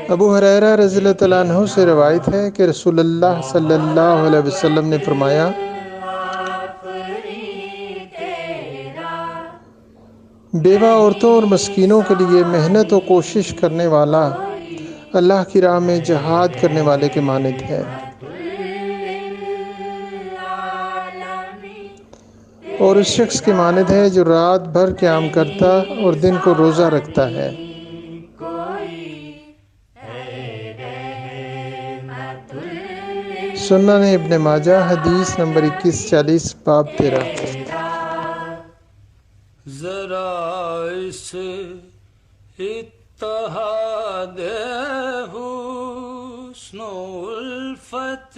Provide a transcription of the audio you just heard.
अबू हुरैरा रज़ियल्लाहु तआला अन्हु से रवायत है कि रसूलुल्लाह सल्लल्लाहु अलैहि वसल्लम ने फरमाया, बेवा औरतों और मस्कीनों के लिए मेहनत और कोशिश करने वाला अल्लाह की राह में जहाद करने वाले के मानद है। और उस शख्स के मानद है जो रात भर क़याम करता और दिन को रोज़ा रखता है। सुन्नन इब्न माजा हदीस नंबर 2140 बाब 13। जरा इस इत्तेहाद हुस्न उल्फत